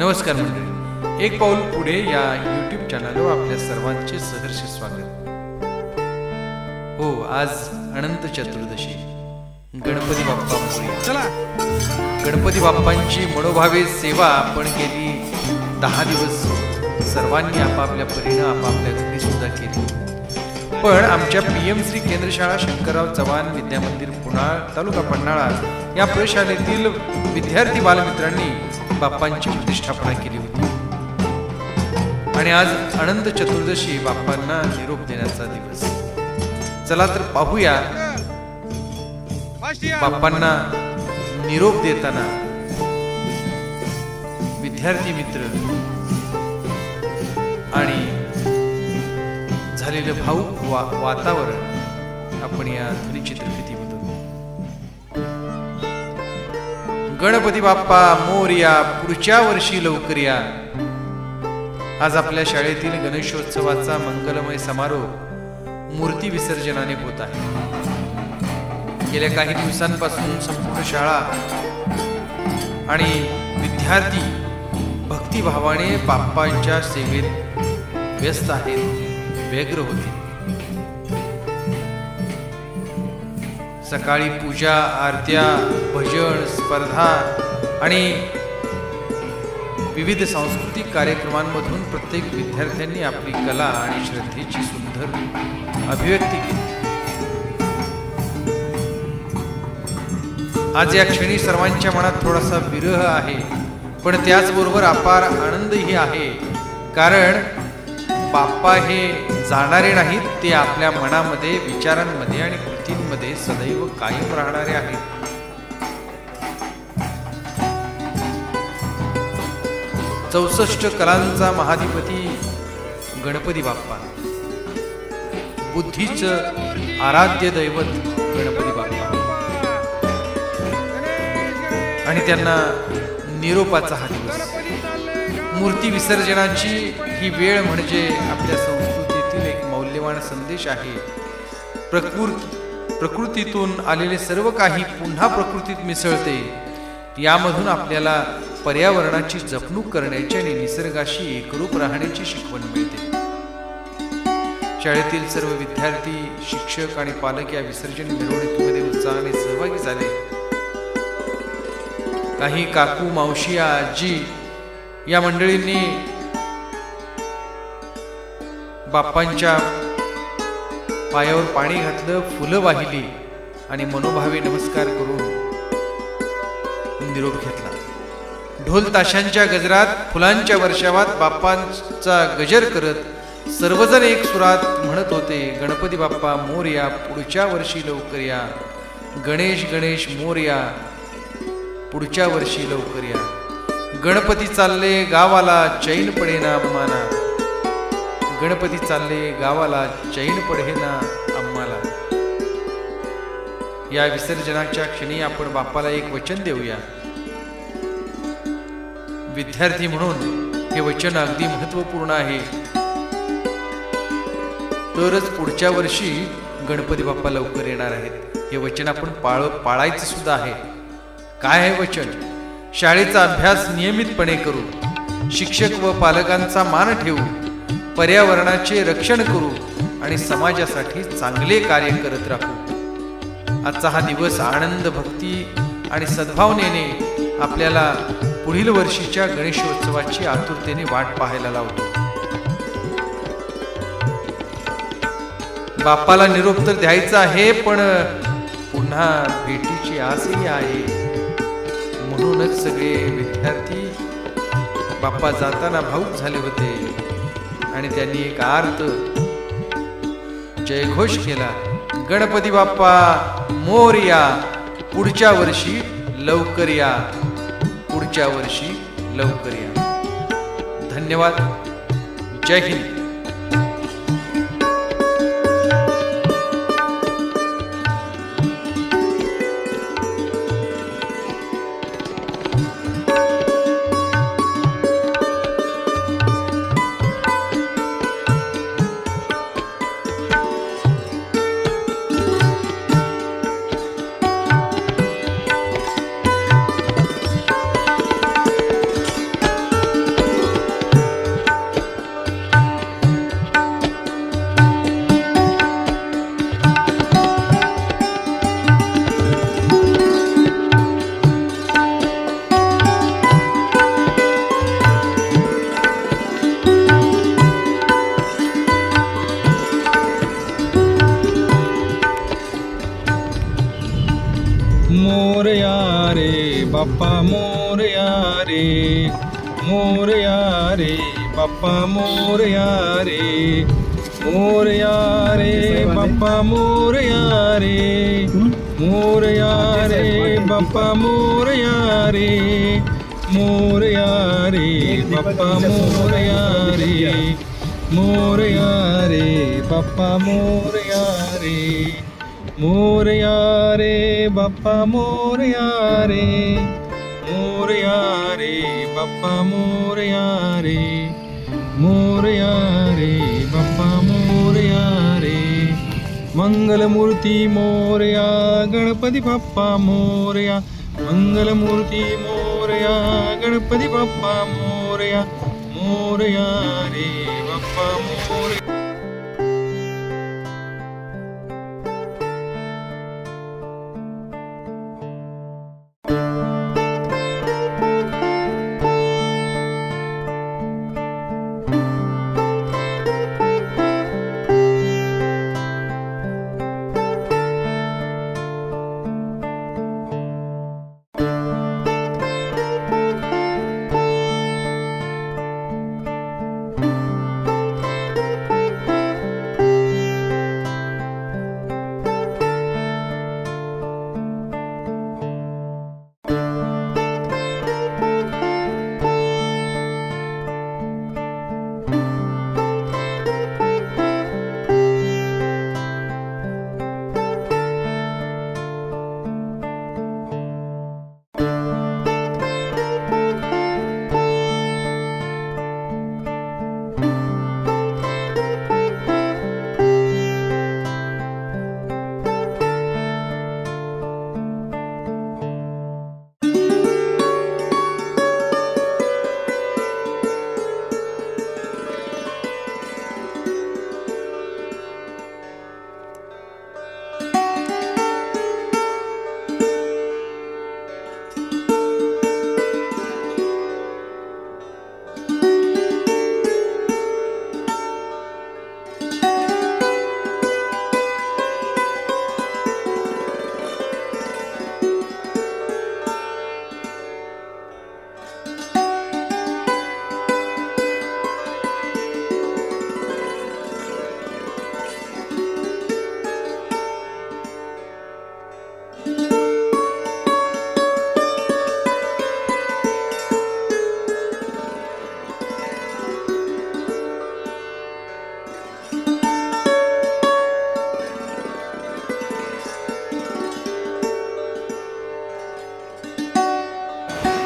नमस्कार मंडळी, एक पाऊल पुढे या यूट्यूब चॅनलवर आपल्या सर्वांचे सहर्ष स्वागत. हो, आज अनंत चतुर्दशी, गणपती बाप्पा मोरया. चला, गणपती बाप्पांची मनोभावे सेवा आपण गेली 10 दिवस सर्वांनी आपापल्या परीनं आपापल्या घरी सुद्धा केली. पण आमच्या PM श्री केंद्रशाळा शंकरराव चव्हाण विद्यामंदिर पुणा तालुका पन्हाळा या प्रशालेतील विद्यार्थी बालमित्रांनी बाप्पांची प्रतिष्ठापना केली होती. आणि आज अनंत चतुर्दशी, बाप्पांना निरोप देण्याचा दिवस. चला तर पाहूया बाप्पांना निरोप देताना विद्यार्थी मित्र आणि झालेलं भाऊक वातावरण आपण या ध्वनिचित्रफितीमधून. गणपती बाप्पा मोरया, पुढच्या वर्षी लवकर या. आज आपल्या शाळेतील गणेशोत्सवाचा मंगलमय समारोह मूर्ती विसर्जनाने होत आहे. गेल्या काही दिवसांपासून संपूर्ण शाळा आणि विद्यार्थी भक्तिभावाने बाप्पांच्या सेवेत व्यस्त आहेत, व्यग्र होते. सकाळी पूजा, आरत्या, भजन, स्पर्धा आणि विविध सांस्कृतिक कार्यक्रमांमधून प्रत्येक विद्यार्थ्यांनी आपली कला आणि श्रद्धेची सुंदर अभिव्यक्ती केली. आज या क्षणी सर्वांच्या मनात थोडासा विरह आहे, पण त्याचबरोबर अपार आनंदही आहे. कारण बाप्पा हे जाणारे नाहीत, ते आपल्या मनामध्ये, विचारांमध्ये आणि कृतींमध्ये सदैव कायम राहणारे आहेत. चौसष्ट कलांचा महाधिपती गणपती बाप्पा, बुद्धीचं आराध्य दैवत गणपती बाप्पा, आणि त्यांना निरोपाचा हा दिवस. मूर्ती विसर्जनाची ही वेळ म्हणजे आपल्या संस्कृतीतील एक मौल्यवान संदेश आहे. प्रकृतीतून आलेले सर्व काही पुन्हा प्रकृतीत मिसळते. यामधून आपल्याला पर्यावरणाची जपणूक करण्याची आणि निसर्गाशी एकरूप राहण्याची शिकवण मिळते. शाळेतील सर्व विद्यार्थी, शिक्षक आणि पालक या विसर्जन मिरवणुकीमध्ये उत्साहाने सहभागी झाले. काही काकू, मावशी, आजी या मंडळींनी बाप्पांच्या पायावर पाणी घातलं, फुलं वाहिली आणि मनोभावे नमस्कार करून निरोप घेतला. ढोल ताशांच्या गजरात, फुलांच्या वर्षावात बाप्पांचा गजर करत सर्वजण एक सुरात म्हणत होते, गणपती बाप्पा मोरया, पुढच्या वर्षी लवकर या. गणेश गणेश मोरया, पुढच्या वर्षी लवकर या. गणपती चालले गावाला, चैन पडेना अम्माना. गणपती चालले गावाला, चैन पडेना अम्माला. या विसर्जनाच्या क्षणी आपण बाप्पाला एक वचन देऊया. विद्यार्थी म्हणून हे वचन अगदी महत्वपूर्ण आहे. तरच पुढच्या वर्षी गणपती बाप्पा लवकर येणार आहेत. हे वचन आपण पाळायचं सुद्धा आहे. काय आहे वचन? शाळेचा अभ्यास नियमितपणे करू, शिक्षक व पालकांचा मान ठेवू, पर्यावरणाचे रक्षण करू आणि समाजासाठी चांगले कार्य करत राहू. आजचा हा दिवस आनंद, भक्ती आणि सद्भावनेने आपल्याला पुढील वर्षीच्या गणेशोत्सवाची आतुरतेने वाट पाहायला लावतो. बाप्पाला निरोप तर द्यायचा आहे, पण पुन्हा भेटीची आसही आहे. म्हणूनच सगळे विद्यार्थी बाप्पा जाताना भाऊक झाले होते आणि त्यांनी एक आर्त जयघोष केला, गणपती बाप्पा मोरया, पुढच्या वर्षी लवकर या. पुढच्या वर्षी लवकर या. धन्यवाद. जय हिंद. बाप्पा मोरया रे, मोरया रे बाप्पा मोरया रे, मोरया रे बाप्पा मोरया रे, मोरया रे बाप्पा मोरया रे, मोरया रे बाप्पा मोरया रे, मोरया रे बाप्पा मोरया रे, मोरया रे बाप्पा मोरया रे, मोरया रे बाप्पा मोरया रे, मोरया रे बाप्पा मोरया रे, मंगलमूर्ती मोरया गणपती बाप्पा मोरया, मंगलमूर्ती मोरया गणपती बाप्पा मोरया, मोरया रे बाप्पा मोरया.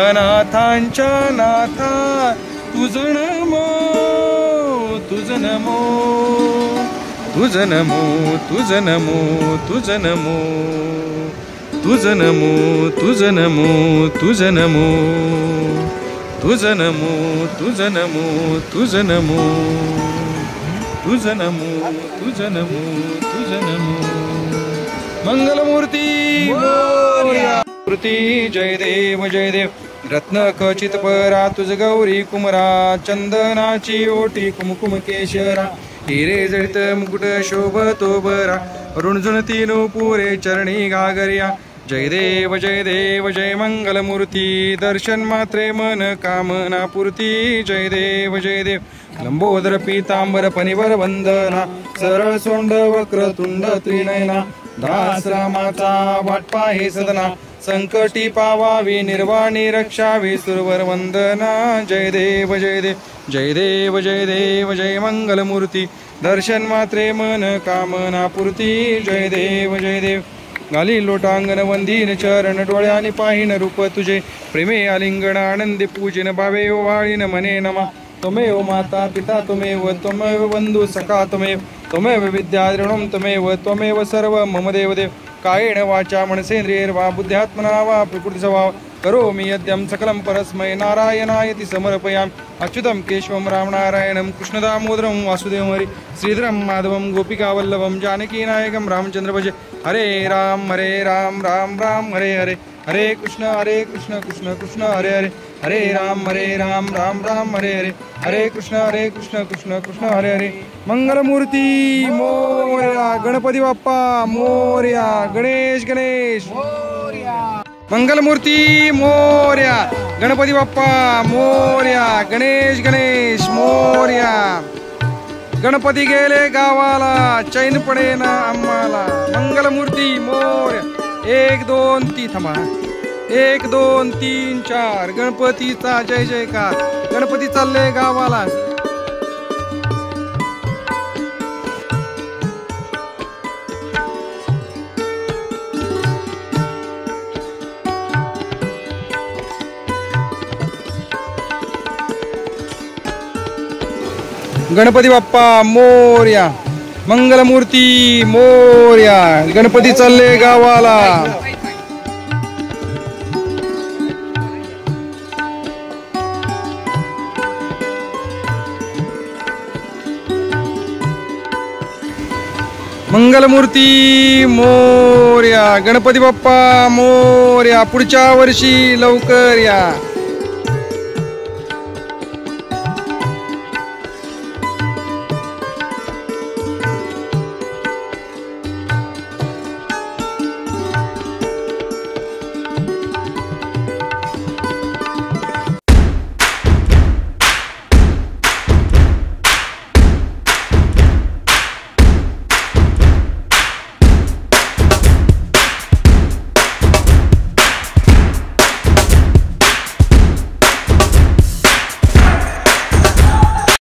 अनाथांच्या नाथा तुझ नमो, तुझ नमो, तुझ नमो, तुझ नमो, तुझ नमो, तुझ नमो, तुझ नमो, तुझ नमो, तुझ नमो, तुझ नमो, तुझ नमो, तुझ नमो, तुझ नमो, तुझ नमो. मंगलमूर्ती मोरया, मूर्ती जय देव जय देव. रत्न खचित परा तुझ गौरी कुमरा, चंदनाची ओटी कुमकुम केशरा, हिरे जडित मुकुट शोभतो बरा, रुणझुणती नूपुरे चरणी घागरिया. जय देव जय देव जय मंगलमूर्ती, दर्शन मात्रे मन कामना पूर्ती. जय देव जय देव. लंबोदर पीतांबर पनिवर वंदना, सरळ सोंड वक्रतुंड त्रिनयना, दास रामाचा वाटपा हे सदना, संकटी पावावी निर्वाणी रक्षावी सुरवर वंदना. जय देव जय देव जय देव जय देव जय मंगलमूर्ती, दर्शन मात्रे मन कामना पूर्ती. जय देव जय देव. घाली लोटांगण वंदीन चरण, डोळ्याने पाहिन रूप तुझे, प्रेमे आलिंगण आनंदी पूजन, भावे वाळीन मने नमा. त्वमेव माता पिता त्वमेव, त्वमेव बंधु सखा त्वमेव, त्वमेव विद्या ऋणं त्वमेव, त्वमेव सर्व मम देवदेव. कायेन वाचा मनसेंद्रियैर्वा बुद्ध्यात्मना वा प्रकृतिस्वभाव करोमि यद्यं सकलं परस्मै नारायणायति समर्पयामि. अच्युतं केशवं रामनारायणं कृष्णदामोदरं वासुदेवं हरि श्रीधरं माधवं गोपिकावल्लभं जानकीनायकं रामचंद्र भजे. हरे राम राम राम हरे हरे, हरे कृष्ण कृष्ण कृष्ण हरे हरे, हरे राम राम राम हरे हरे, हरे कृष्ण कृष्ण कृष्ण हरे हरे. मंगलमूर्ती मोरया, गणपती बाप्पा मोरया, गणेश गणेश मोरया. मंगलमूर्ती मोर्या, गणपती बाप्पा मोर्या, गणेश गणेश मोर्या। गणपती गेले गावाला, चैन पडे ना आम्हाला। मंगलमूर्ती मोर्या। 1 2 3 थांबा, 1 2 3 4 गणपतीचा जय जयकार। गणपती चालले गावाला। गणपती बाप्पा मोर्या, मंगलमूर्ती मोर्या, गणपती चालले गावाला। मंगलमूर्ती मोर्या, गणपती बाप्पा मोर्या, पुढच्या वर्षी लवकर या।